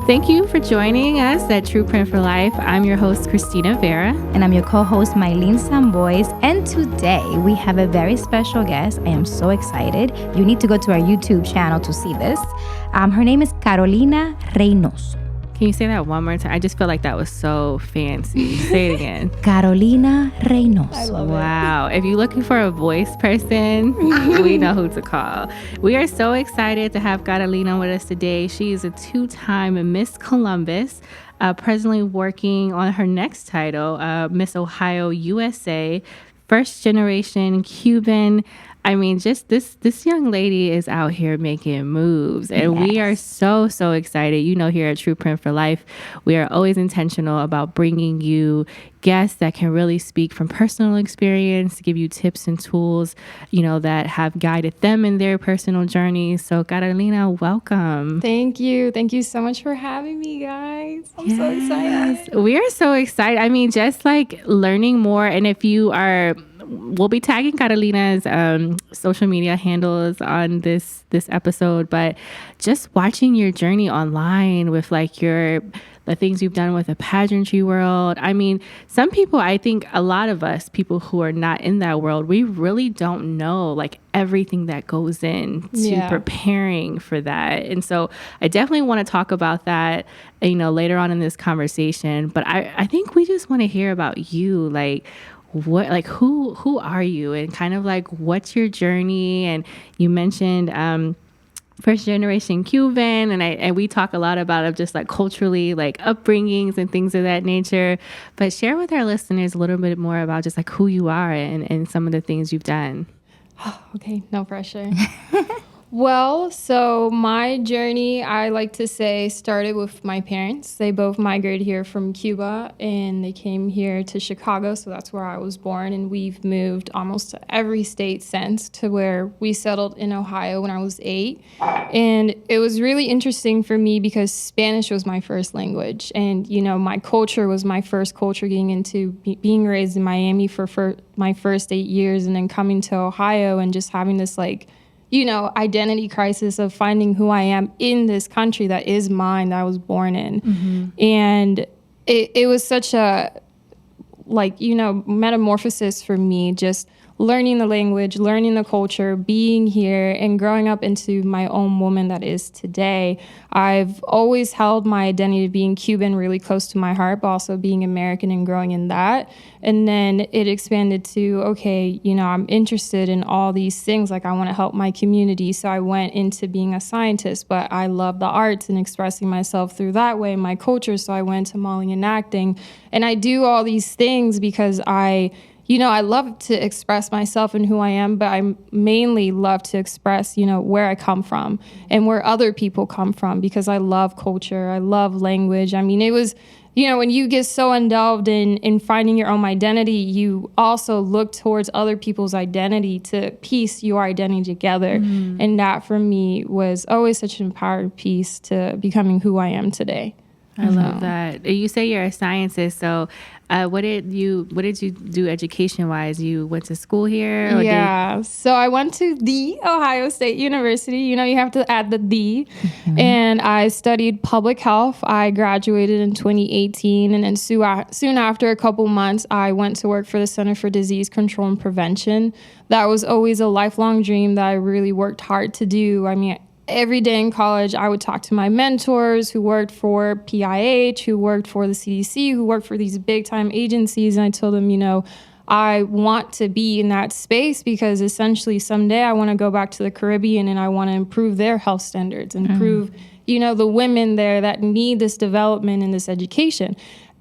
Thank you for joining us at True Print for Life. I'm your host, Christina Vera. And I'm your co-host, Maylin Sambois. And today we have a very special guest. I am so excited. You need to go to our YouTube channel to see this. Her name is Carolina Reinoso. Can you say that one more time? I just feel like that was so fancy. Say it again. Carolina Reinoso. I love it. Wow. If you're looking for a voice person, we know who to call. We are so excited to have Carolina with us today. She is a two-time Miss Columbus, presently working on her next title, Miss Ohio USA, first generation Cuban. I mean, just this young lady is out here making moves, and we are so excited. You know, here at True Print for Life, we are always intentional about bringing you guests that can really speak from personal experience, give you tips and tools, you know, that have guided them in their personal journeys. So, Carolina, welcome. Thank you. Thank you so much for having me, guys. I'm so excited. We are so excited. I mean, just like learning more, and if you are... We'll be tagging Carolina's social media handles on this episode, but just watching your journey online with like the things you've done with the pageantry world. I mean, some people, I think a lot of us, people who are not in that world, we really don't know like everything that goes into preparing for that. And so I definitely want to talk about that, you know, later on in this conversation. But I think we just want to hear about you, like, what, like, who are you, and kind of like what's your journey? And you mentioned first generation Cuban, and we talk a lot about just like culturally, like upbringings and things of that nature. But share with our listeners a little bit more about just like who you are and some of the things you've done. Okay, no pressure. Well, so my journey, I like to say, started with my parents. They both migrated here from Cuba, and they came here to Chicago, so that's where I was born. And we've moved almost to every state since, to where we settled in Ohio when I was 8. And it was really interesting for me because Spanish was my first language. And, you know, my culture was my first culture, getting into being raised in Miami for my first 8 years, and then coming to Ohio and just having this, like, you know, identity crisis of finding who I am in this country that is mine, that I was born in. Mm-hmm. And it was such a, like, you know, metamorphosis for me, just learning the language, learning the culture, being here, and growing up into my own woman that is today. I've always held my identity of being Cuban really close to my heart, but also being American and growing in that. And then it expanded to, okay, you know, I'm interested in all these things. Like, I want to help my community. So I went into being a scientist, but I love the arts and expressing myself through that way, my culture. So I went to modeling and acting. And I do all these things because I love to express myself and who I am, but I mainly love to express, you know, where I come from and where other people come from, because I love culture. I love language. I mean, it was, you know, when you get so indulged in finding your own identity, you also look towards other people's identity to piece your identity together. Mm-hmm. And that for me was always such an empowered piece to becoming who I am today. I love that. You say you're a scientist, so what did you do education wise? You went to school here? Or so I went to the Ohio State University. You know, you have to add the D. Mm-hmm. And I studied public health. I graduated in 2018, and then soon after, a couple months, I went to work for the Center for Disease Control and Prevention. That was always a lifelong dream that I really worked hard to do. I mean, every day in college, I would talk to my mentors who worked for PIH, who worked for the CDC, who worked for these big time agencies. And I told them, you know, I want to be in that space because essentially someday I want to go back to the Caribbean and I want to improve their health standards, and improve, you know, the women there that need this development and this education.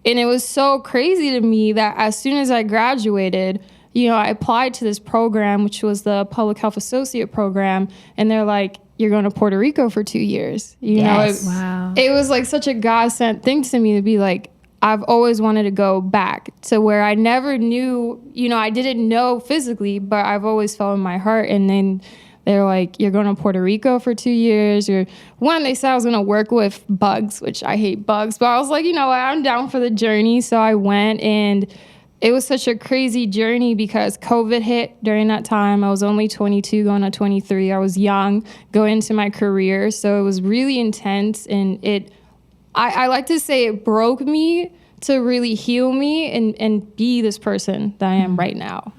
And it was so crazy to me that as soon as I graduated, you know, I applied to this program, which was the Public Health Associate Program, and they're like, you're going to Puerto Rico for 2 years. You know, it was like such a God-sent thing to me to be like, I've always wanted to go back to where I never knew, you know, I didn't know physically, but I've always felt in my heart. And then they're like, you're going to Puerto Rico for 2 years. Or one, they said I was going to work with bugs, which I hate bugs. But I was like, you know what, I'm down for the journey. So I went, and it was such a crazy journey because COVID hit during that time. I was only 22 going to 23. I was young going into my career. So it was really intense, and it I like to say it broke me to really heal me and be this person that I am right now.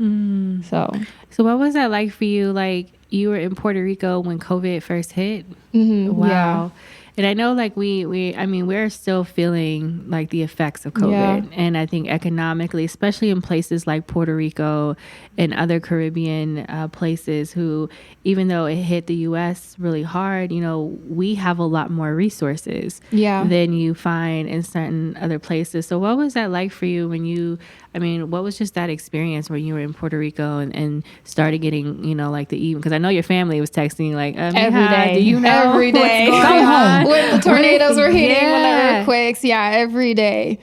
So what was that like for you? Like, you were in Puerto Rico when COVID first hit? Wow. Yeah. And I know, like, we're still feeling like the effects of COVID. And I think economically, especially in places like Puerto Rico and other Caribbean places who, even though it hit the U.S. really hard, you know, we have a lot more resources than you find in certain other places. So what was that like for you what was just that experience when you were in Puerto Rico and started getting, you know, like because I know your family was texting you like, every day. Do you know every day. Come home. When the tornadoes were hitting, when the earthquakes, every day.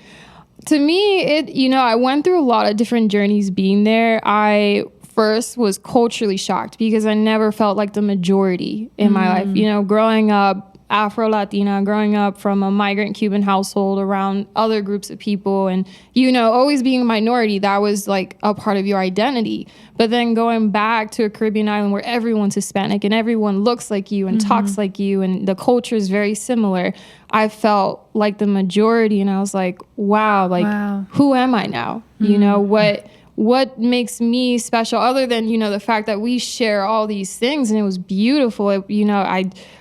To me, I went through a lot of different journeys being there. I first was culturally shocked because I never felt like the majority in my life. You know, growing up Afro-Latina, growing up from a migrant Cuban household around other groups of people and, you know, always being a minority, that was like a part of your identity. But then going back to a Caribbean island where everyone's Hispanic and everyone looks like you and talks like you and the culture is very similar, I felt like the majority and I was like, wow, who am I now? You know, what makes me special other than, you know, the fact that we share all these things and it was beautiful.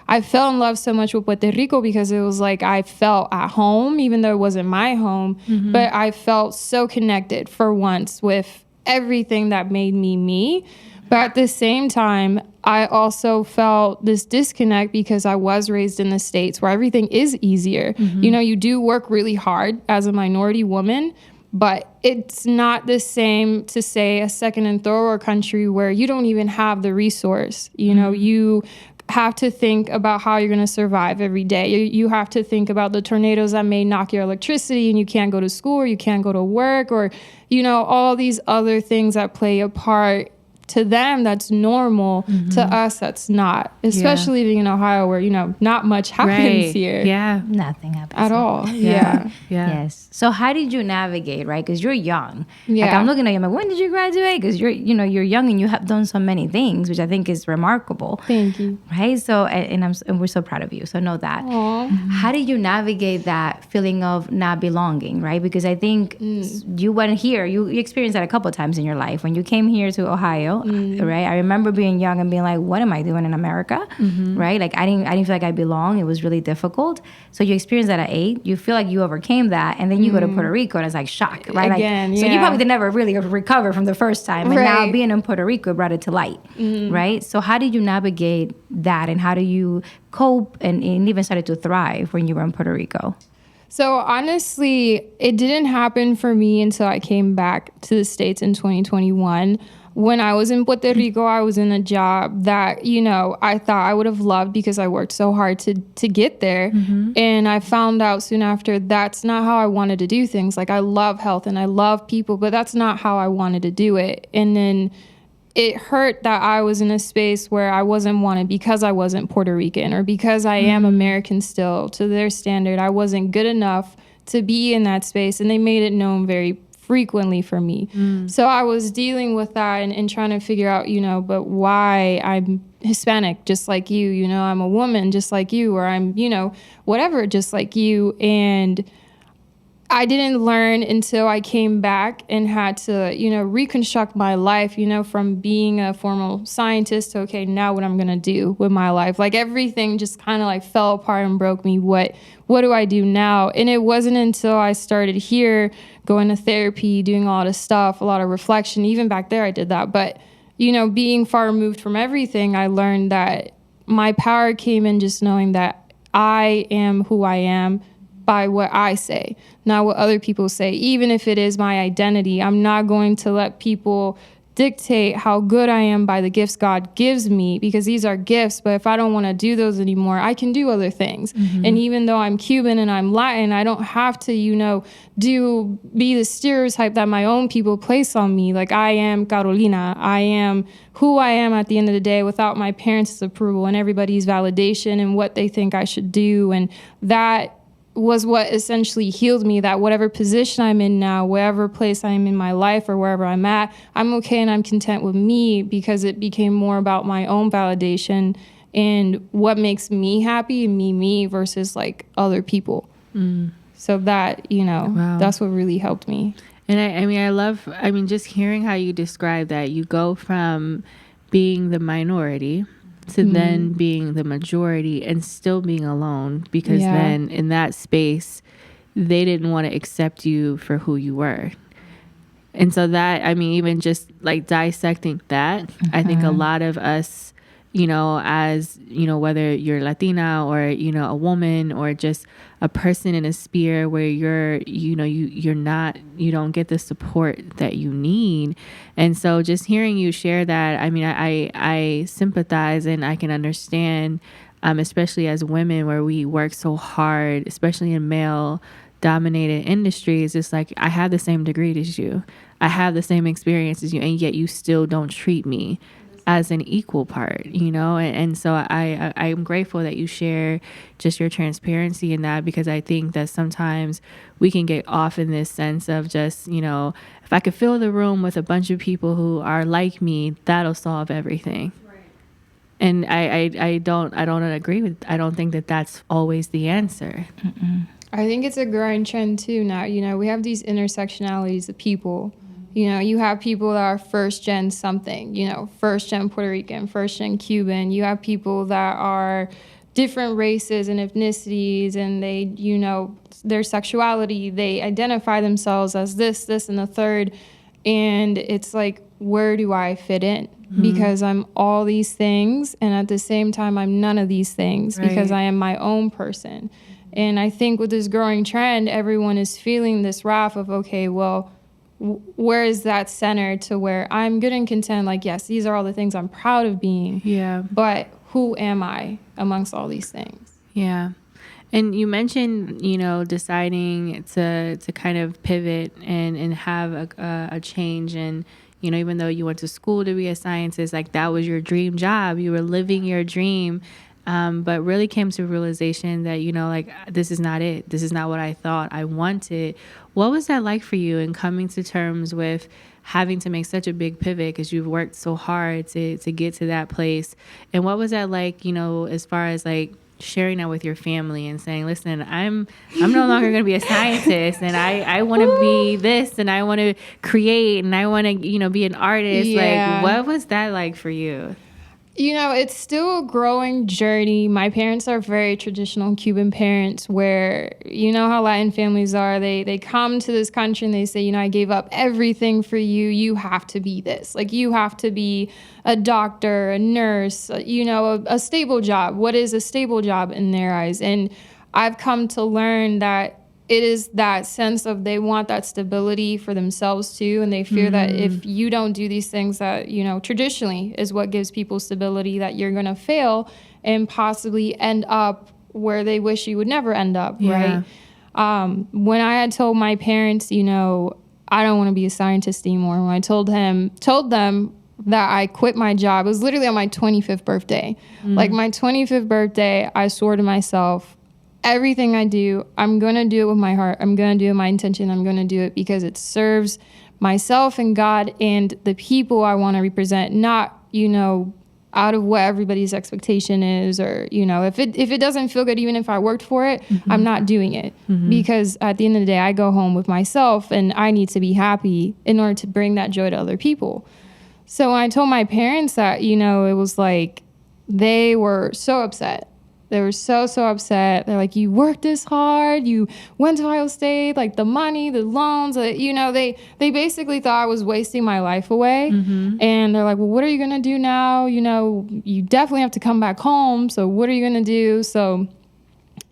I fell in love so much with Puerto Rico because it was like I felt at home, even though it wasn't my home, but I felt so connected for once with everything that made me me. But at the same time, I also felt this disconnect because I was raised in the States where everything is easier. You know, you do work really hard as a minority woman, but it's not the same to say a second and third world country where you don't even have the resource. You know, you have to think about how you're going to survive every day. You have to think about the tornadoes that may knock your electricity and you can't go to school or you can't go to work or, you know, all these other things that play a part. To them, that's normal. To us, that's not. Especially living in Ohio where, you know, not much happens here. Yeah. Nothing happens At all. Yeah. Yes. So how did you navigate, right? Because you're young. Yeah. Like I'm looking at you, I'm like, when did you graduate? Because you're young and you have done so many things, which I think is remarkable. Thank you. Right? So, and we're so proud of you. So know that. Aww. How did you navigate that feeling of not belonging, right? Because I think you went here, you experienced that a couple of times in your life. When you came here to Ohio, right? I remember being young and being like, what am I doing in America? Right? Like I didn't feel like I belonged. It was really difficult. So you experienced that at 8. You feel like you overcame that. And then you go to Puerto Rico and it's like shock, right? Again, So you probably did never really recover from the first time. And now being in Puerto Rico brought it to light, right? So how did you navigate that? And how do you cope and even started to thrive when you were in Puerto Rico? So honestly, it didn't happen for me until I came back to the States in 2021. When I was in Puerto Rico, I was in a job that, you know, I thought I would have loved because I worked so hard to get there. And I found out soon after that's not how I wanted to do things. Like I love health and I love people, but that's not how I wanted to do it. And then it hurt that I was in a space where I wasn't wanted because I wasn't Puerto Rican or because I am American still to their standard. I wasn't good enough to be in that space. And they made it known very frequently for me. So I was dealing with that and trying to figure out, you know, but why I'm Hispanic, just like you know, I'm a woman just like you, or I'm, you know, whatever, just like you. And I didn't learn until I came back and had to, you know, reconstruct my life, you know, from being a formal scientist to, okay, now what I'm going to do with my life. Like everything just kind of like fell apart and broke me. What do I do now? And it wasn't until I started here going to therapy, doing all this stuff, a lot of reflection. Even back there, I did that. But, you know, being far removed from everything, I learned that my power came in just knowing that I am who I am by what I say, not what other people say. Even if it is my identity, I'm not going to let people dictate how good I am by the gifts God gives me, because these are gifts. But if I don't want to do those anymore, I can do other things. And even though I'm Cuban and I'm Latin, I don't have to, you know, be the stereotype that my own people place on me. Like I am Carolina. I am who I am at the end of the day without my parents' approval and everybody's validation and what they think I should do. And that was what essentially healed me, that whatever position I'm in now, wherever place I'm in my life or wherever I'm at, I'm okay and I'm content with me, because it became more about my own validation and what makes me happy and me versus like other people. So that, Wow. that's what really helped me. And I mean, just hearing how you describe that, you go from being the minority to then being the majority and still being alone, because then in that space, they didn't want to accept you for who you were. And so that, I mean, even just like dissecting that, I think a lot of us, as, whether you're Latina or, a woman or just a person in a sphere where you don't get the support that you need. And so just hearing you share that, I mean, I sympathize and I can understand, especially as women where we work so hard, especially in male dominated industries. It's like, I have the same degree as you. I have the same experience as you, and yet you still don't treat me as an equal part, and so I'm grateful that you share just your transparency in that, because I think that sometimes we can get off in this sense of just, if I could fill the room with a bunch of people who are like me, that'll solve everything. Right. And I don't agree with, I don't think that that's always the answer. I think it's a growing trend too now. We have these intersectionalities of people. You have people that are first gen something, first gen Puerto Rican, first gen Cuban. You have people that are different races and ethnicities, and they, their sexuality, they identify themselves as this, and the third. And it's like, where do I fit in? Because I'm all these things, and at the same time, I'm none of these things, because I am my own person. And I think with this growing trend, everyone is feeling this wrath of, okay, well, where is that center to where I'm good and content? Like, yes, these are all the things I'm proud of being. Yeah. But who am I amongst all these things? Yeah. And you mentioned, deciding to kind of pivot and have a change. And, even though you went to school to be a scientist, like that was your dream job. You were living your dream. But really came to a realization that, like, this is not it. This is not what I thought I wanted. What was that like for you in coming to terms with having to make such a big pivot, because you've worked so hard to get to that place? And what was that like, as far as like sharing that with your family and saying, listen, I'm no longer going to be a scientist, and I want to be this, and I want to create, and I want to, be an artist. Yeah. Like, what was that like for you? It's still a growing journey. My parents are very traditional Cuban parents, where, how Latin families are. They come to this country and they say, I gave up everything for you. You have to be this. Like, you have to be a doctor, a nurse, a stable job. What is a stable job in their eyes? And I've come to learn that it is that sense of they want that stability for themselves too, and they fear that if you don't do these things that, traditionally is what gives people stability, that you're going to fail and possibly end up where they wish you would never end up, right? When I had told my parents, I don't want to be a scientist anymore, when I told them that I quit my job, it was literally on my 25th birthday. Like, my 25th birthday, I swore to myself, everything I do, I'm going to do it with my heart. I'm going to do it with my intention. I'm going to do it because it serves myself and God and the people I want to represent, not, out of what everybody's expectation is, or, if it doesn't feel good, even if I worked for it, I'm not doing it. Because at the end of the day, I go home with myself and I need to be happy in order to bring that joy to other people. So when I told my parents that, it was like, they were so upset. They were so upset. They're like, you worked this hard. You went to Ohio State, like the money, the loans, they basically thought I was wasting my life away. And they're like, well, what are you going to do now? You definitely have to come back home. So what are you going to do? So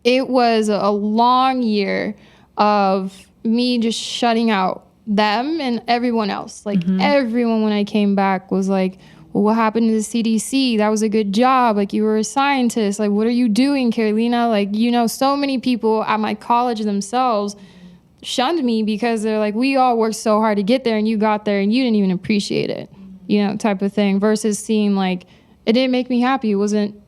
it was a long year of me just shutting out them and everyone else. Like everyone, when I came back, was like, well, what happened to the CDC? That was a good job. Like, you were a scientist. Like, what are you doing, Carolina? Like, so many people at my college themselves shunned me because they're like, we all worked so hard to get there, and you got there and you didn't even appreciate it, type of thing, versus seeing like, it didn't make me happy. It wasn't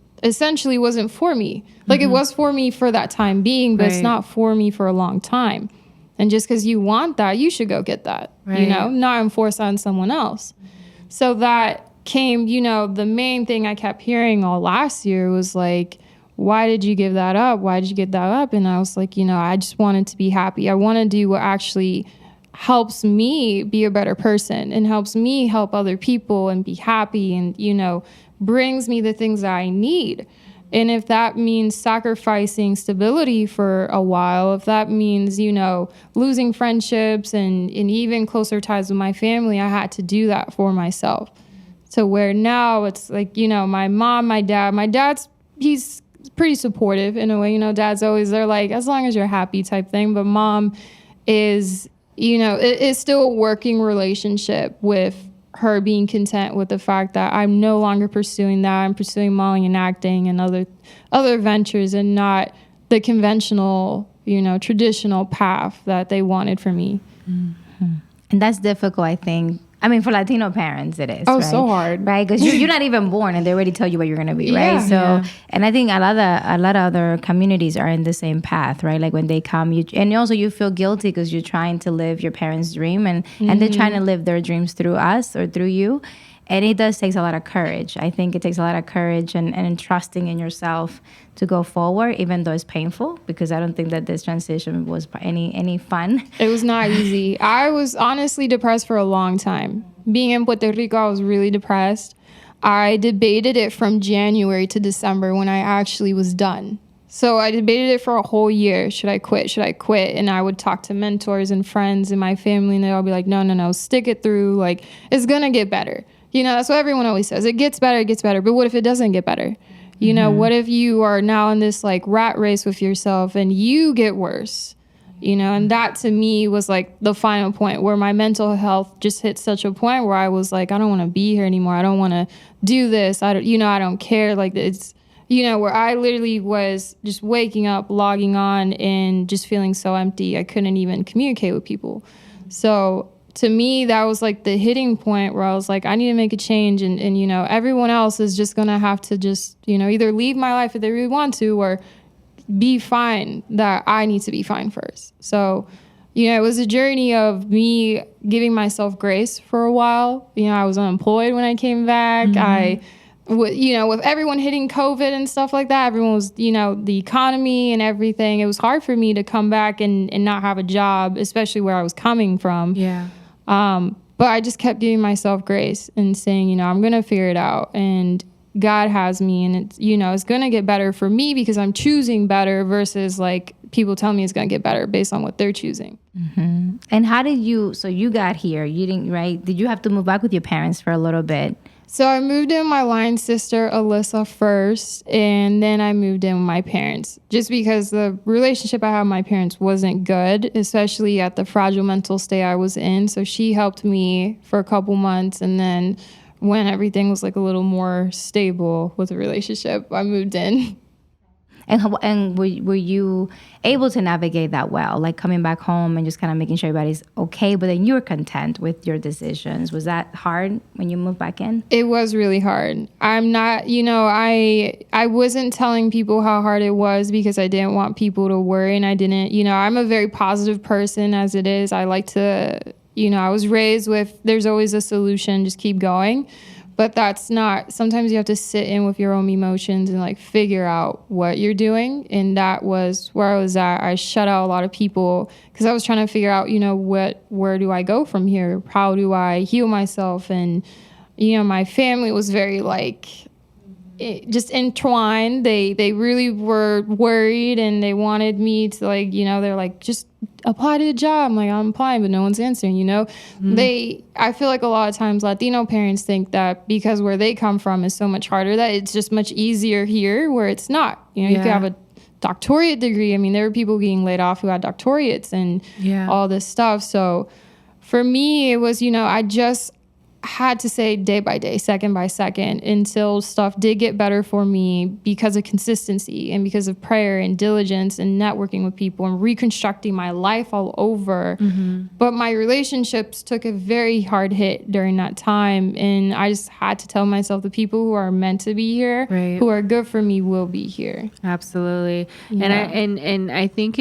for me. Like, it was for me for that time being, but it's not for me for a long time. And just because you want that, you should go get that, not enforce on someone else. So that came, the main thing I kept hearing all last year was like, why did you give that up? Why did you give that up? And I was like, I just wanted to be happy. I want to do what actually helps me be a better person and helps me help other people and be happy and, brings me the things that I need. And if that means sacrificing stability for a while, if that means, losing friendships and even closer ties with my family, I had to do that for myself. So where now it's like, my mom, my dad's, he's pretty supportive in a way, dad's always, they're like, as long as you're happy type thing. But mom is, it's still a working relationship with her being content with the fact that I'm no longer pursuing that. I'm pursuing modeling and acting and other ventures and not the conventional, traditional path that they wanted for me. Mm-hmm. And that's difficult, I think. I mean, for Latino parents, it is. Oh, right? so hard. Right? Because you're not even born and they already tell you what you're going to be, right? Yeah. So, and I think a lot of other communities are in the same path, right? Like when they come, and also you feel guilty because you're trying to live your parents' dream and they're trying to live their dreams through us or through you. And it does take a lot of courage. I think it takes a lot of courage and trusting in yourself to go forward, even though it's painful, because I don't think that this transition was any fun. It was not easy. I was honestly depressed for a long time. Being in Puerto Rico, I was really depressed. I debated it from January to December when I actually was done. So I debated it for a whole year. Should I quit? Should I quit? And I would talk to mentors and friends in my family, and they'd all be like, no, stick it through. Like, it's going to get better. That's what everyone always says. It gets better. But what if it doesn't get better? What if you are now in this like rat race with yourself and you get worse? And that to me was like the final point where my mental health just hit such a point where I was like, I don't want to be here anymore. I don't want to do this. I don't care. Like it's, where I literally was just waking up, logging on and just feeling so empty. I couldn't even communicate with people. So to me, that was like the hitting point where I was like, I need to make a change. And everyone else is just going to have to just, either leave my life if they really want to or be fine, that I need to be fine first. So, it was a journey of me giving myself grace for a while. I was unemployed when I came back. With everyone hitting COVID and stuff like that, everyone was, the economy and everything. It was hard for me to come back and not have a job, especially where I was coming from. Yeah. But I just kept giving myself grace and saying, I'm going to figure it out. And God has me, and it's, it's going to get better for me because I'm choosing better versus like people tell me it's going to get better based on what they're choosing. Mm-hmm. And how did so you got here, you didn't, right? Did you have to move back with your parents for a little bit? So I moved in with my line sister, Alyssa, first, and then I moved in with my parents just because the relationship I had with my parents wasn't good, especially at the fragile mental state I was in. So she helped me for a couple months, and then when everything was like a little more stable with the relationship, I moved in. And were you able to navigate that well, like coming back home and just kind of making sure everybody's okay, but then you're content with your decisions? Was that hard when you moved back in? It was really hard. I'm not, I wasn't telling people how hard it was because I didn't want people to worry, and I didn't, I'm a very positive person as it is. I like to, I was raised with there's always a solution, just keep going. But that's not, sometimes you have to sit in with your own emotions and like figure out what you're doing. And that was where I was at. I shut out a lot of people because I was trying to figure out, where do I go from here? How do I heal myself? And, my family was very like, just entwined. They really were worried and they wanted me to like, they're like, just apply to the job. I'm like, I'm applying, but no one's answering, I feel like a lot of times Latino parents think that because where they come from is so much harder, that it's just much easier here where it's not. You could have a doctorate degree. I mean, there were people getting laid off who had doctorates and all this stuff. So for me, it was, I just had to say day by day, second by second, until stuff did get better for me because of consistency and because of prayer and diligence and networking with people and reconstructing my life all over. Mm-hmm. But my relationships took a very hard hit during that time. And I just had to tell myself the people who are meant to be here, who are good for me, will be here. Absolutely. Yeah. And I think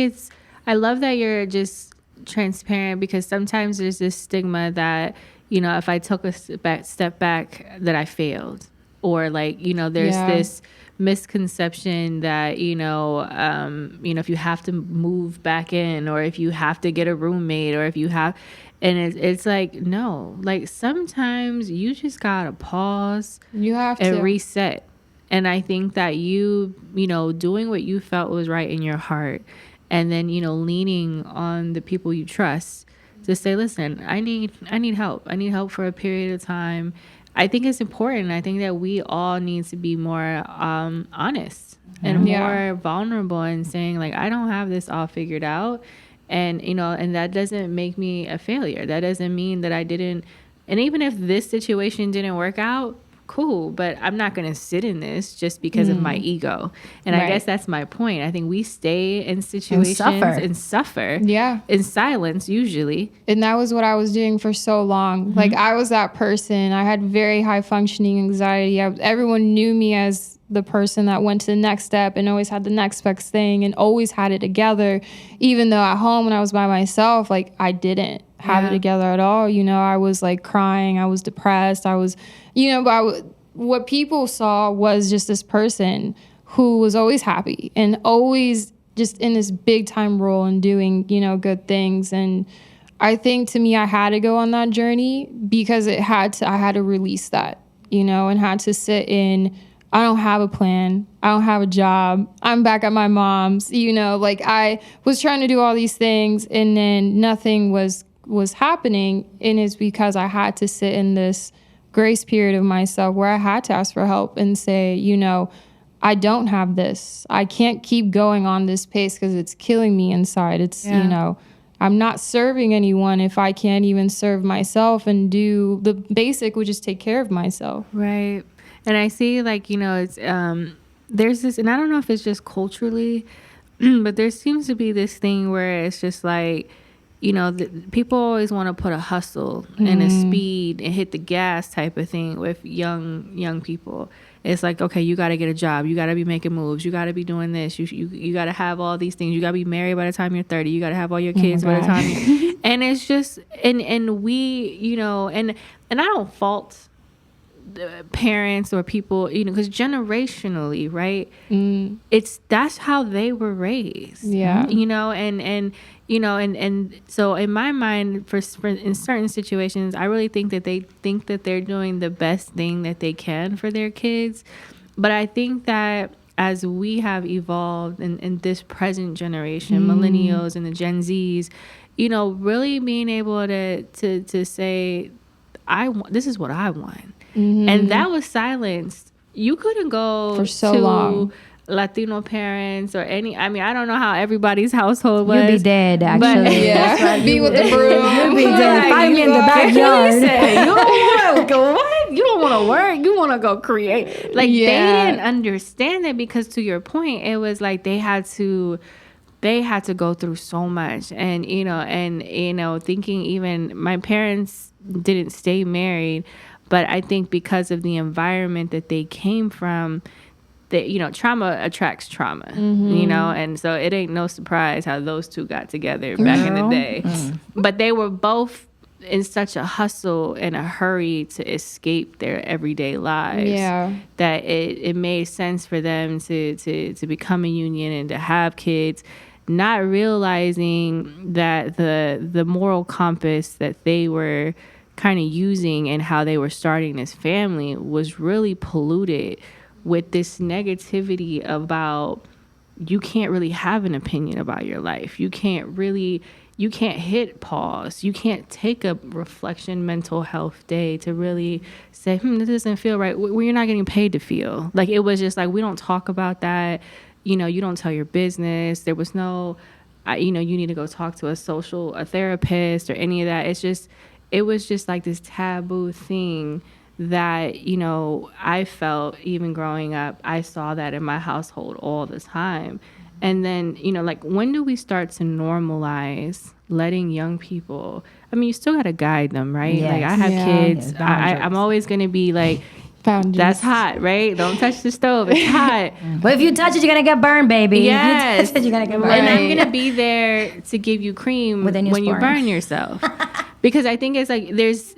I love that you're just transparent, because sometimes there's this stigma that, if I took a step back, that I failed. Or like, there's this misconception that, if you have to move back in, or if you have to get a roommate, or if you have, and it's like, no, like sometimes you just gotta pause. You have and to reset. And I think that doing what you felt was right in your heart, and then, leaning on the people you trust to say, listen, I need help. I need help for a period of time. I think it's important. I think that we all need to be more honest and more vulnerable in saying, like, I don't have this all figured out. And, and that doesn't make me a failure. That doesn't mean that I didn't. And even if this situation didn't work out, cool, but I'm not going to sit in this just because of my ego. And I guess that's my point. I think we stay in situations and suffer in silence usually. And that was what I was doing for so long. Like, I was that person. I had very high functioning anxiety. Everyone knew me as the person that went to the next step and always had the next best thing and always had it together, even though at home when I was by myself, like, I didn't have it together at all. I was like crying, I was depressed, I was, but what people saw was just this person who was always happy and always just in this big time role and doing, good things. And I think to me, I had to go on that journey because I had to release that, and had to sit in, I don't have a plan. I don't have a job. I'm back at my mom's, like I was trying to do all these things and then nothing was happening. And it's because I had to sit in this grace period of myself where I had to ask for help and say, I don't have this. I can't keep going on this pace because it's killing me inside. It's, I'm not serving anyone if I can't even serve myself and do the basic, which is take care of myself. Right. And I see, like, it's there's this, and I don't know if it's just culturally, but there seems to be this thing where it's just like, people always want to put a hustle and a speed and hit the gas type of thing with young people. It's like, okay, you got to get a job. You got to be making moves. You got to be doing this. You got to have all these things. You got to be married by the time you're 30. You got to have all your kids by the time and it's just, and we, and I don't fault parents or people, because generationally, right, that's how they were raised, and so in my mind, for in certain situations, I really think that they think that they're doing the best thing that they can for their kids. But I think that as we have evolved in this present generation, millennials and the Gen Zs, really being able to say, this is what I want. And that was silenced. You couldn't go for so to long. Latino parents or any. I mean, I don't know how everybody's household was. You'd be dead, actually. But, be with the broom. You'd be dead. Find me in the backyard. You don't want to work. You want to go create. Like, they didn't understand that, because to your point, it was like they had to go through so much. And, thinking, even my parents didn't stay married, but I think because of the environment that they came from, that, trauma attracts trauma, and so it ain't no surprise how those two got together back in the day. But they were both in such a hustle and a hurry to escape their everyday lives that it made sense for them to become a union and to have kids, not realizing that the moral compass that they were kind of using and how they were starting this family was really polluted with this negativity about, you can't really have an opinion about your life. You can't hit pause. You can't take a reflection mental health day to really say, this doesn't feel right. Well, you're not getting paid to feel. Like, it was just like, we don't talk about that. You don't tell your business. There was no, you need to go talk to a therapist or any of that. It was just like this taboo thing that, I felt even growing up. I saw that in my household all the time. And then, like, when do we start to normalize letting young people, I mean, you still got to guide them, right? Yes. Like, I have kids. I'm always going to be like, Boundaries. That's hot, right? Don't touch the stove. It's hot. But if you touch it, you're going to get burned, baby. Yes. If you touch it, you're going to get burned. And I'm going to be there to give you cream when you burn yourself. Because I think it's like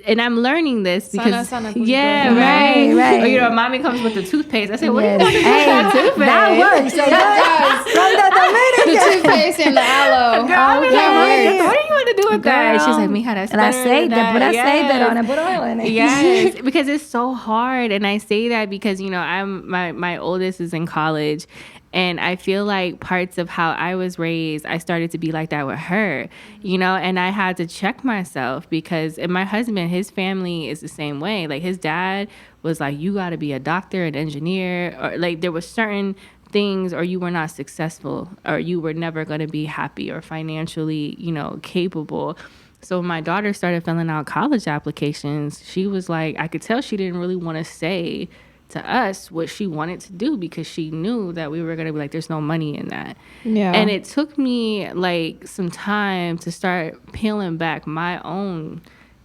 and I'm learning this because Sana, yeah, right. Or, you know, mommy comes with the toothpaste. I say, what do you want to do with that toothpaste? That works. From the toothpaste and the aloe. Girl, That like, works. what do you want to do with that? She's like, mija, that's El better aceite, than put that. aceite on it, put oil in it. Yes, because it's so hard. And I say that because, you know, my oldest is in college. And I feel like parts of how I was raised, I started to be like that with her, you know, and I had to check myself because, and my husband, his family is the same way. Like his dad was like, you got to be a doctor, an engineer, or like there were certain things, or you were not successful, or you were never going to be happy or financially, you know, capable. So when my daughter started filling out college applications, she was like, I could tell she didn't really want to say to us what she wanted to do because she knew that we were going to be like, there's no money in that. Yeah. And it took me like some time to start peeling back my own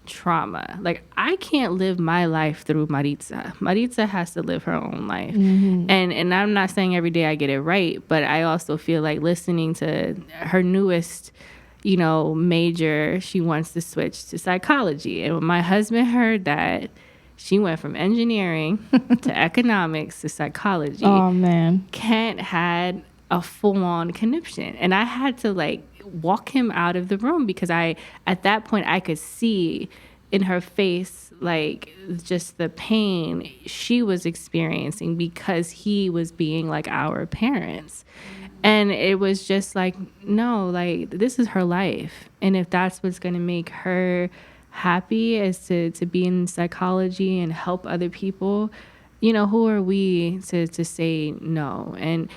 trauma. Like I can't live my life through Maritza. Maritza has to live her own life. And I'm not saying every day I get it right, but I also feel like listening to her newest, you know, major, she wants to switch to psychology. And when my husband heard that, she went from engineering to economics to psychology. Oh, man. Kent had a full-on conniption. And I had to, like, walk him out of the room because at that point, I could see in her face, like, just the pain she was experiencing because he was being like our parents. And it was just like, no, like, this is her life. And if that's what's going to make her happy is to be in psychology and help other people, you know, who are we to say no? And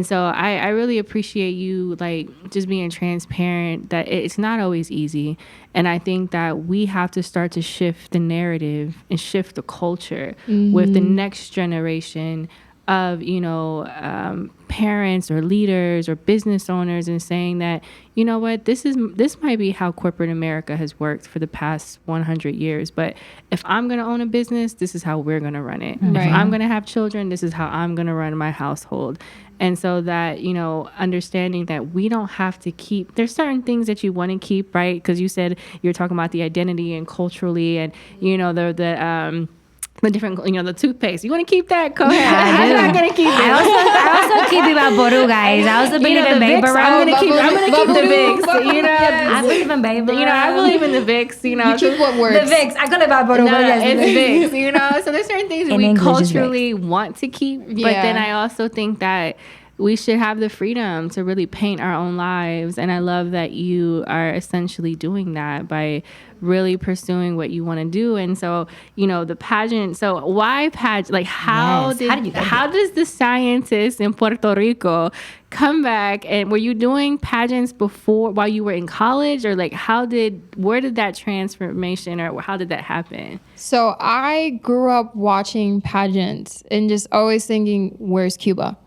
so I really appreciate you, like, just being transparent that it's not always easy. And I think that we have to start to shift the narrative and shift the culture with the next generation of, you know, parents or leaders or business owners, and saying that, you know what, this might be how corporate America has worked for the past 100 years, but if I'm going to own a business, this is how we're going to run it. If I'm going to have children, this is how I'm going to run my household. And so that, you know, understanding that we don't have to keep, there's certain things that you want to keep, right? Because you said you're talking about the identity and culturally, and, you know, the different, you know, the toothpaste. You want to keep that? Go ahead. I'm not going to keep it. I also keep Baboru, guys. I also believe in Baby. I'm going to keep the Vicks. You know, I believe in Baby. You know, I believe in the Vicks. You know, You keep what works. The Vicks. I call it Baboru. No, it's Vicks. You know, so there's certain things we culturally want to keep, but then I also think that we should have the freedom to really paint our own lives. And I love that you are essentially doing that by really pursuing what you want to do. And so, you know, the pageant. So why pageant? Like, how does the scientist in Puerto Rico come back? And were you doing pageants before, while you were in college, or like where did that transformation, or how did that happen? So I grew up watching pageants and just always thinking, where's Cuba?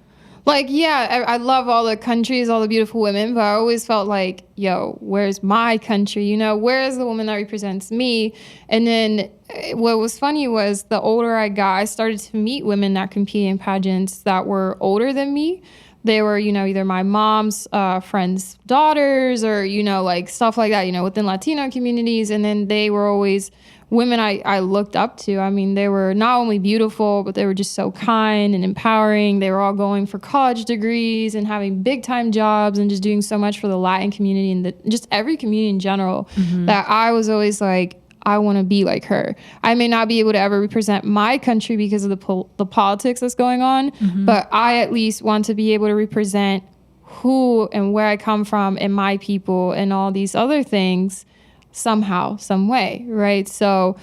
Like, yeah, I love all the countries, all the beautiful women, but I always felt like, yo, where's my country? You know, where's the woman that represents me? And then what was funny was the older I got, I started to meet women that compete in pageants that were older than me. They were, you know, either my mom's friends' daughters, or, you know, like stuff like that, you know, within Latino communities. And then they were always women I looked up to. I mean, they were not only beautiful, but they were just so kind and empowering. They were all going for college degrees and having big time jobs and just doing so much for the Latin community and just every community in general, that I was always like, I want to be like her. I may not be able to ever represent my country because of the politics that's going on, but I at least want to be able to represent who and where I come from and my people and all these other things somehow, some way, right? So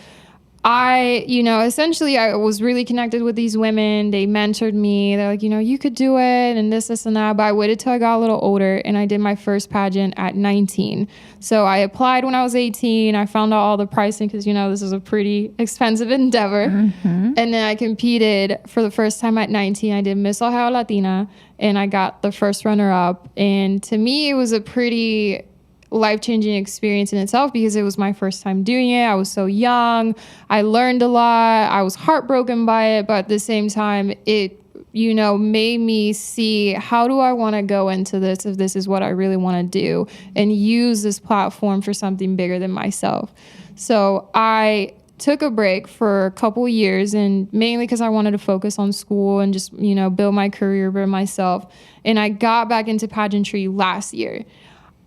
I, you know, essentially I was really connected with these women. They mentored me. They're like, you know, you could do it and this and that. But I waited till I got a little older, and I did my first pageant at 19. So I applied when I was 18. I found out all the pricing because, you know, this is a pretty expensive endeavor. And then I competed for the first time at 19. I did Miss Ohio Latina, and I got the first runner-up. And to me, it was a pretty life-changing experience in itself because it was my first time doing it. I was so young. I learned a lot. I was heartbroken by it, but at the same time, it, you know, made me see, how do I want to go into this if this is what I really want to do, and use this platform for something bigger than myself. So I took a break for a couple years, and mainly because I wanted to focus on school and just, build my career by myself. And I got back into pageantry last year.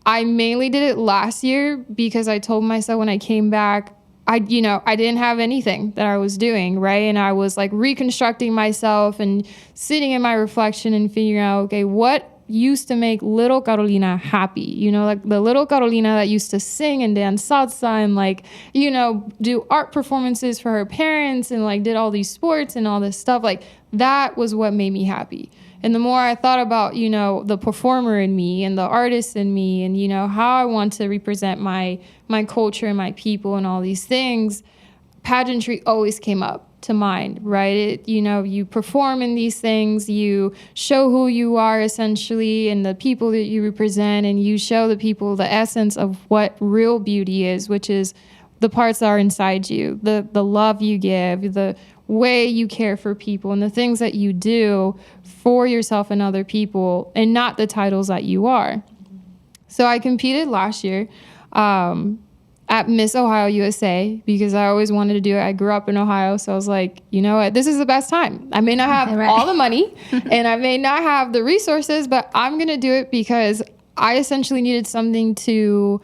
I mainly did it last year because I told myself when I came back, I didn't have anything that I was doing, right? And I was like reconstructing myself and sitting in my reflection and figuring out, okay, what used to make little Carolina happy? Like the little Carolina that used to sing and dance salsa and like, do art performances for her parents and like did all these sports and all this stuff. Like that was what made me happy. And the more I thought about, the performer in me and the artist in me and, how I want to represent my culture and my people and all these things, pageantry always came up to mind, right? You perform in these things, you show who you are essentially and the people that you represent, and you show the people the essence of what real beauty is, which is the parts that are inside you, the love you give, the way you care for people, and the things that you do for yourself and other people, and not the titles that you are. So I competed last year at Miss Ohio USA because I always wanted to do it. I grew up in Ohio, so I was like, you know what, this is the best time. I may not have all the money and I may not have the resources, but I'm going to do it because I essentially needed something to,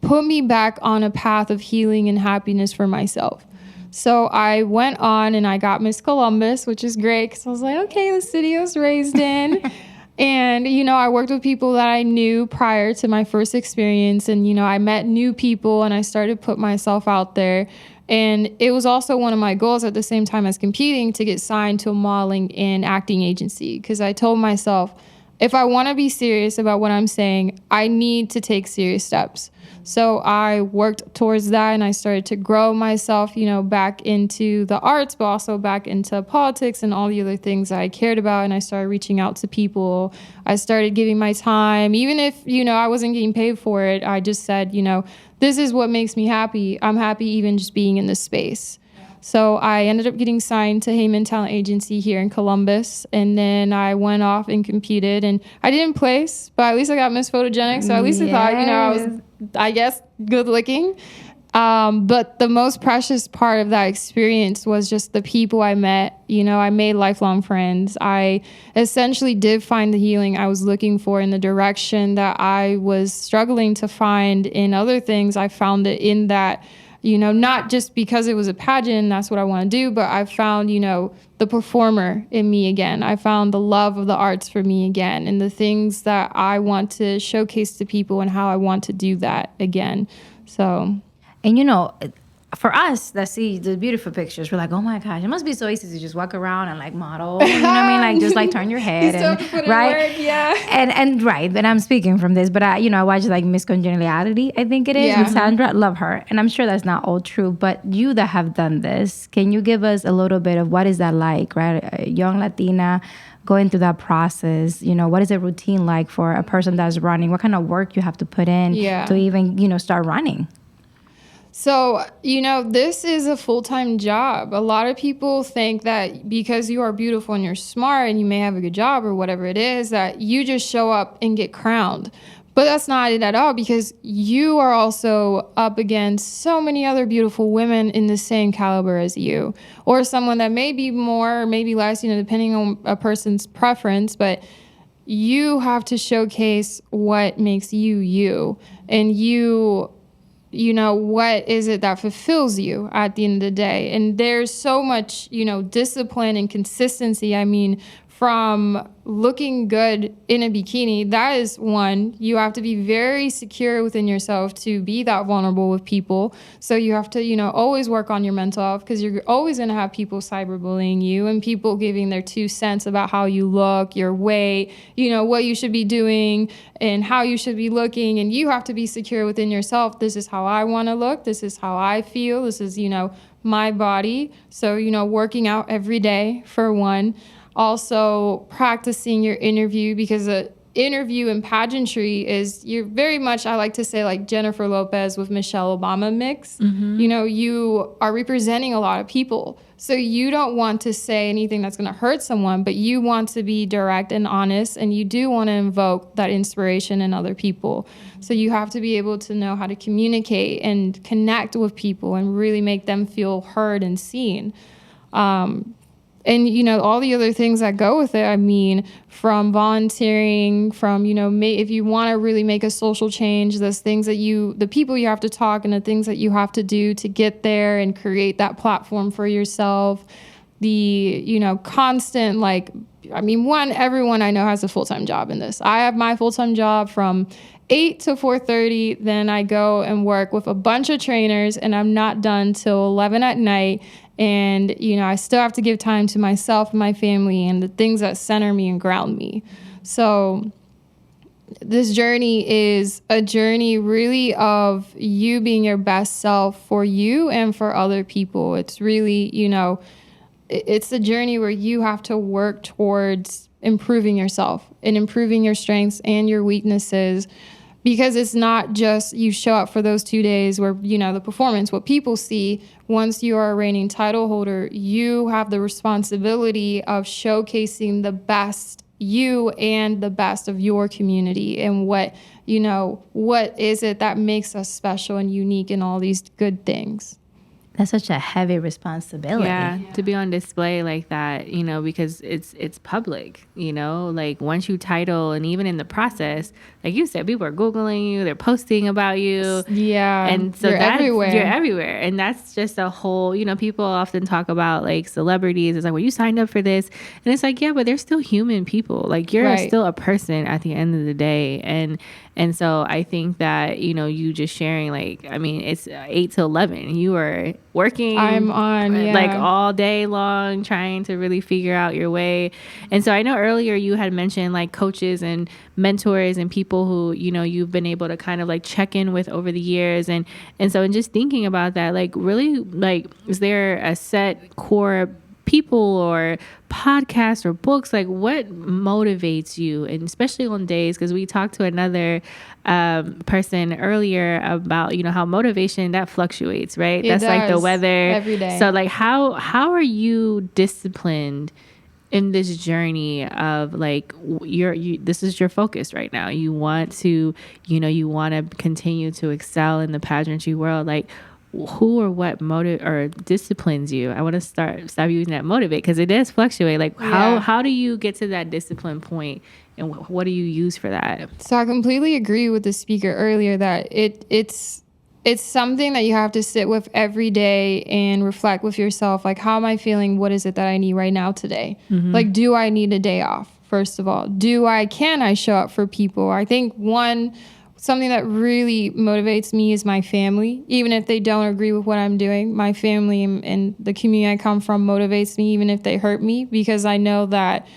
put me back on a path of healing and happiness for myself. So I went on and I got Miss Columbus, which is great because I was like, okay, the city I was raised in. And, I worked with people that I knew prior to my first experience. And, I met new people and I started to put myself out there. And it was also one of my goals at the same time as competing to get signed to a modeling and acting agency. Because I told myself, if I want to be serious about what I'm saying, I need to take serious steps. So I worked towards that and I started to grow myself, back into the arts, but also back into politics and all the other things that I cared about. And I started reaching out to people. I started giving my time, even if, I wasn't getting paid for it. I just said, this is what makes me happy. I'm happy even just being in this space. So I ended up getting signed to Heyman Talent Agency here in Columbus. And then I went off and competed. And I didn't place, but at least I got Miss Photogenic. So at least I thought, I was, I guess, good looking. But the most precious part of that experience was just the people I met. I made lifelong friends. I essentially did find the healing I was looking for in the direction that I was struggling to find in other things. I found it in that, not just because it was a pageant, that's what I want to do, but I found, the performer in me again. I found the love of the arts for me again and the things that I want to showcase to people and how I want to do that again. So... And for us that see the beautiful pictures, we're like, oh my gosh, it must be so easy to just walk around and like model. You know what I mean? Like just like turn your head and right, yeah. And right. But I'm speaking from this, but I watched like Miss Congeniality, I think it is, with Sandra. Love her, and I'm sure that's not all true. But you that have done this, can you give us a little bit of what is that like, right? A young Latina going through that process, what is a routine like for a person that's running? What kind of work you have to put in to even start running? So, this is a full-time job. A lot of people think that because you are beautiful and you're smart and you may have a good job or whatever it is, that you just show up and get crowned. But that's not it at all, because you are also up against so many other beautiful women in the same caliber as you, or someone that may be more or maybe less, depending on a person's preference. But you have to showcase what makes you you, and what is it that fulfills you at the end of the day? And there's so much, discipline and consistency. I mean, from looking good in a bikini, that is one. You have to be very secure within yourself to be that vulnerable with people. So you have to, always work on your mental health, because you're always going to have people cyberbullying you and people giving their 2 cents about how you look, your weight, what you should be doing and how you should be looking. And you have to be secure within yourself. This is how I want to look. This is how I feel. This is, my body. So, working out every day for one. Also practicing your interview, because interview in pageantry is you're very much, I like to say, like Jennifer Lopez with Michelle Obama mix. You know, you are representing a lot of people. So you don't want to say anything that's going to hurt someone, but you want to be direct and honest, and you do want to invoke that inspiration in other people. So you have to be able to know how to communicate and connect with people and really make them feel heard and seen. And, you know, all the other things that go with it, I mean, from volunteering, from, you know, if you want to really make a social change, those things that the people you have to talk and the things that you have to do to get there and create that platform for yourself, the, you know, constant, like, I mean, everyone I know has a full-time job in this. I have my full-time job from 8 to 4:30. Then I go and work with a bunch of trainers, and I'm not done till 11 at night. And, you know, I still have to give time to myself and my family and the things that center me and ground me. So this journey is a journey really of you being your best self for you and for other people. It's really, you know, it's a journey where you have to work towards improving yourself and improving your strengths and your weaknesses. Because it's not just you show up for those 2 days where, you know, the performance, what people see. Once you are a reigning title holder, you have the responsibility of showcasing the best you and the best of your community and what, you know, what is it that makes us special and unique in all these good things. That's such a heavy responsibility. Yeah, to be on display like that, you know, because it's public, you know, like once you title, and even in the process, like you said, people are Googling you, they're posting about you. Yeah. And so you're everywhere. You're everywhere. And that's just a whole, you know, people often talk about like celebrities. It's like, well, you signed up for this. And it's like, yeah, but they're still human people. Like you're still a person at the end of the day. And so I think that, you know, you just sharing, like, I mean, it's 8 to 11. You are working. I'm on, like all day long, trying to really figure out your way. And so I know earlier you had mentioned like coaches and mentors and people who, you know, you've been able to kind of like check in with over the years. And so in just thinking about that, like really, like, is there a set core people or podcasts or books, like what motivates you? And especially on days, because we talked to another person earlier about, you know, how motivation that fluctuates, right? That's like the weather every day. So like how are you disciplined in this journey of like this is your focus right now, you want to, you know, you want to continue to excel in the pageantry world, like who or what motive or disciplines you? I want to stop using that motivate, because it does fluctuate. Like how do you get to that discipline point, and what do you use for that? So I completely agree with the speaker earlier that it's something that you have to sit with every day and reflect with yourself. Like, how am I feeling? What is it that I need right now today? Like, do I need a day off? First of all, can I show up for people? I think something that really motivates me is my family. Even if they don't agree with what I'm doing, my family and the community I come from motivates me, even if they hurt me, because I know that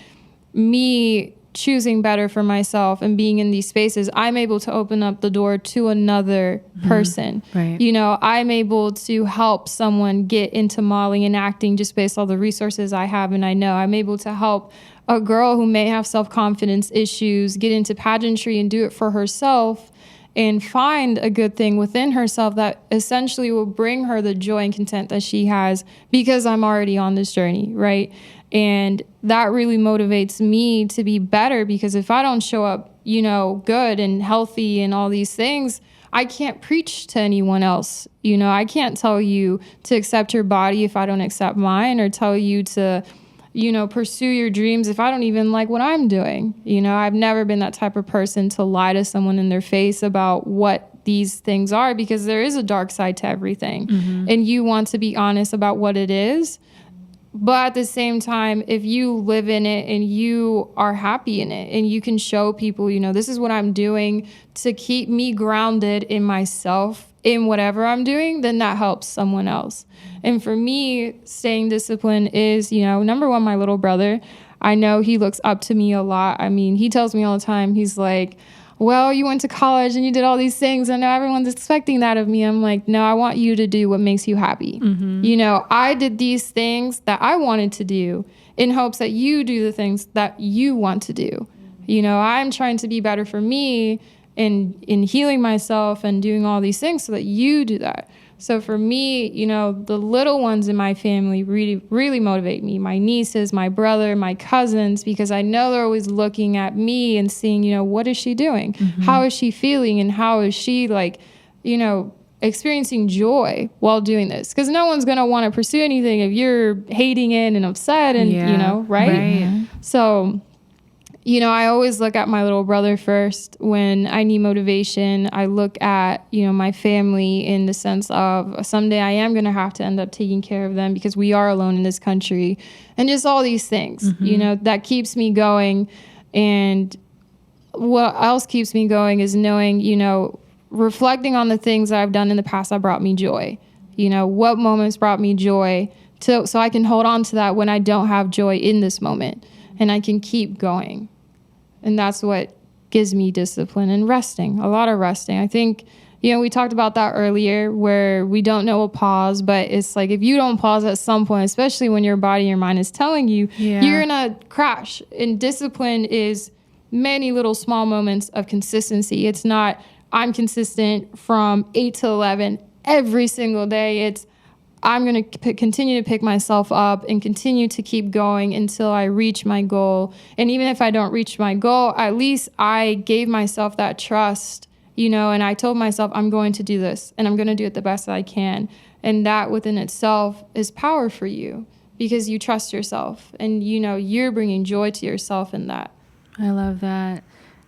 me choosing better for myself and being in these spaces, I'm able to open up the door to another person. Right. You know, I'm able to help someone get into modeling and acting just based on the resources I have. And I know I'm able to help a girl who may have self-confidence issues get into pageantry and do it for herself and find a good thing within herself that essentially will bring her the joy and content that she has, because I'm already on this journey, right? And that really motivates me to be better, because if I don't show up, you know, good and healthy and all these things, I can't preach to anyone else. You know, I can't tell you to accept your body if I don't accept mine, or tell you to, you know, pursue your dreams if I don't even like what I'm doing. You know, I've never been that type of person to lie to someone in their face about what these things are, because there is a dark side to everything. And you want to be honest about what it is. But at the same time, if you live in it and you are happy in it and you can show people, you know, this is what I'm doing to keep me grounded in myself, in whatever I'm doing, then that helps someone else. And for me, staying disciplined is, you know, number one, my little brother. I know he looks up to me a lot. I mean, he tells me all the time, he's like, well, you went to college and you did all these things. I know everyone's expecting that of me. I'm like, no, I want you to do what makes you happy. You know, I did these things that I wanted to do in hopes that you do the things that you want to do. I'm trying to be better for me in healing myself and doing all these things so that you do that. So for me, the little ones in my family really, really motivate me. My nieces, my brother, my cousins, because I know they're always looking at me and seeing, what is she doing? Mm-hmm. How is she feeling? And how is she experiencing joy while doing this? Because no one's going to want to pursue anything if you're hating it and upset and, right? So, I always look at my little brother first when I need motivation. I look at, my family in the sense of someday I am going to have to end up taking care of them because we are alone in this country, and just all these things, that keeps me going. And what else keeps me going is knowing, reflecting on the things that I've done in the past that brought me joy. What moments brought me joy so I can hold on to that when I don't have joy in this moment, and I can keep going. And that's what gives me discipline and resting, a lot of resting. I think, we talked about that earlier where we don't know a pause, but it's like if you don't pause at some point, especially when your body and your mind is telling you, you're going to crash. And discipline is many little small moments of consistency. It's not, I'm consistent from 8 to 11 every single day. It's, I'm going to continue to pick myself up and continue to keep going until I reach my goal. And even if I don't reach my goal, at least I gave myself that trust, and I told myself I'm going to do this and I'm going to do it the best that I can. And that within itself is power for you because you trust yourself and, you're bringing joy to yourself in that. I love that.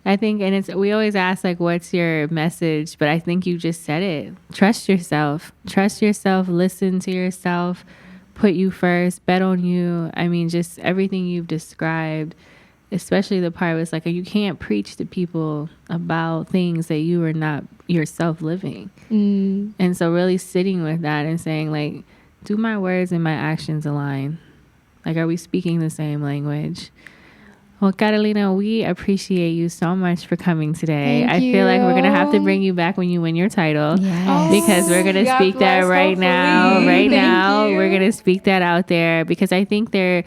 I think, and we always ask what's your message, but I think you just said it. Trust yourself, listen to yourself, put you first, bet on you. I mean, just everything you've described, especially the part was you can't preach to people about things that you are not yourself living. And so really sitting with that and saying do my words and my actions align? Are we speaking the same language? Well, Carolina, we appreciate you so much for coming today. I feel like we're going to have to bring you back when you win your title. Yes. Because we're going to speak that right now. We're going to speak that out there because I think there's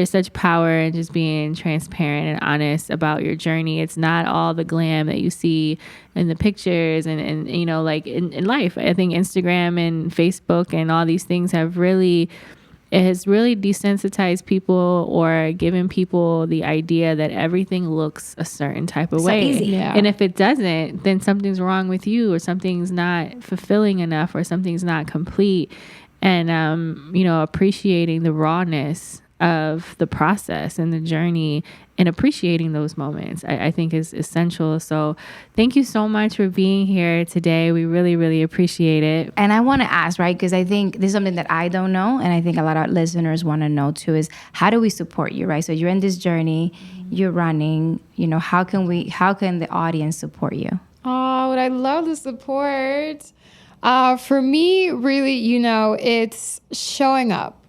such power in just being transparent and honest about your journey. It's not all the glam that you see in the pictures and in life. I think Instagram and Facebook and all these things it has really desensitized people or given people the idea that everything looks a certain type of way. Easy. Yeah. And if it doesn't, then something's wrong with you or something's not fulfilling enough or something's not complete. And, appreciating the rawness of the process and the journey and appreciating those moments, I think is essential. So thank you so much for being here today. We really, really appreciate it. And I want to ask, right, because I think this is something that I don't know, and I think a lot of listeners want to know too, is how do we support you, right? So you're in this journey, you're running, how can the audience support you? Oh, would I love the support. For me, really, it's showing up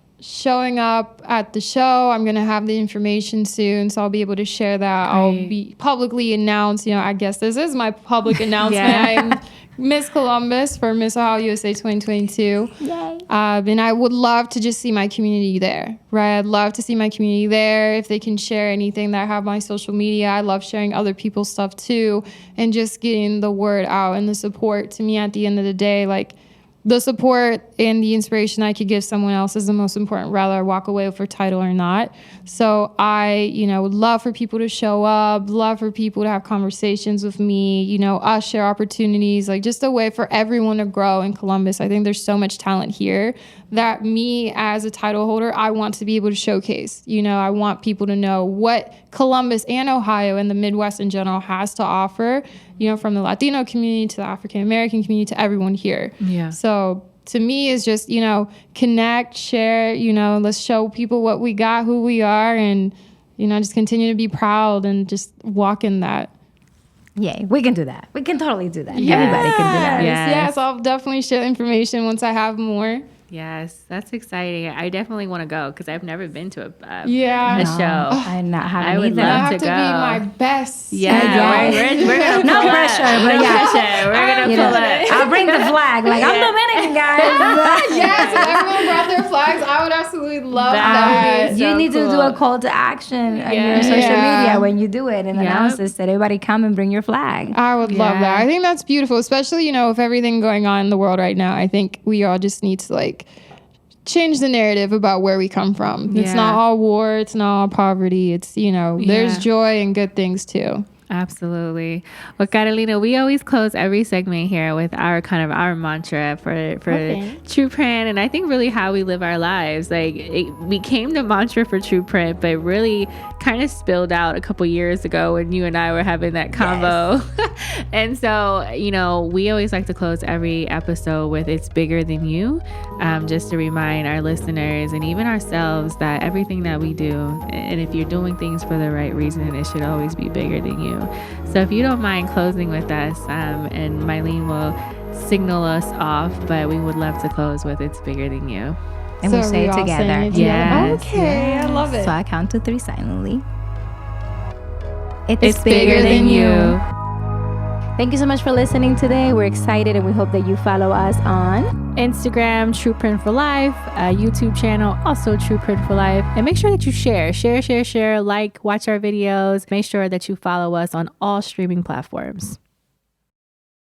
at the show. I'm going to have the information soon, so I'll be able to share that. I'll be publicly announced. I guess this is my public announcement. I'm Miss Columbus for Miss Ohio USA 2022. Yay. And I would love to just see my community there, right? I'd love to see my community there. If they can share anything that I have my social media, I love sharing other people's stuff too, and just getting the word out and the support. To me, at the end of the day, the support and the inspiration I could give someone else is the most important, whether I walk away with a title or not. So I, would love for people to show up, love for people to have conversations with me, us share opportunities, just a way for everyone to grow in Columbus. I think there's so much talent here that me as a title holder, I want to be able to showcase. I want people to know what Columbus and Ohio and the Midwest in general has to offer, from the Latino community to the African American community to everyone here. Yeah. So to me, it's just, connect, share, let's show people what we got, who we are, and, just continue to be proud and just walk in that. Yay, we can do that. We can totally do that. Yes. Everybody can do that. Yes, I'll definitely share information once I have more. Yes, that's exciting. I definitely want to go because I've never been to a show. I would love to go. Be my best. Yeah, we're gonna no pressure, but we're gonna pull up. I'll bring the flag. I'm Dominican, guys. Yes, if everyone brought their flags, I would absolutely love That that. would be You so need to do cool. a call to action on your Yeah. social Yeah. media when you do it and Yep. announce this that everybody come and bring your flag. I would love Yeah. that. I think that's beautiful, especially, with everything going on in the world right now. I think we all just need to change the narrative about where we come from. It's Yeah. not all war, it's not all poverty. It's, there's Yeah. joy and good things too. Absolutely. Well, Carolina, we always close every segment here with our mantra for Okay. True Print, and I think really how we live our lives. Like it became the mantra for True Print, but really kind of spilled out a couple years ago when you and I were having that convo. And so, we always like to close every episode with "It's bigger than you," just to remind our listeners and even ourselves that everything that we do, and if you're doing things for the right reason, it should always be bigger than you. So if you don't mind closing with us, and Maylin will signal us off, but we would love to close with "It's bigger than you." And So we say we it all together. saying it Yes. Okay, I love it. So I count to 3 silently. It's bigger than you. Thank you so much for listening today. We're excited and we hope that you follow us on Instagram, True Print for Life, YouTube channel, also True Print for Life. And make sure that you share, watch our videos. Make sure that you follow us on all streaming platforms.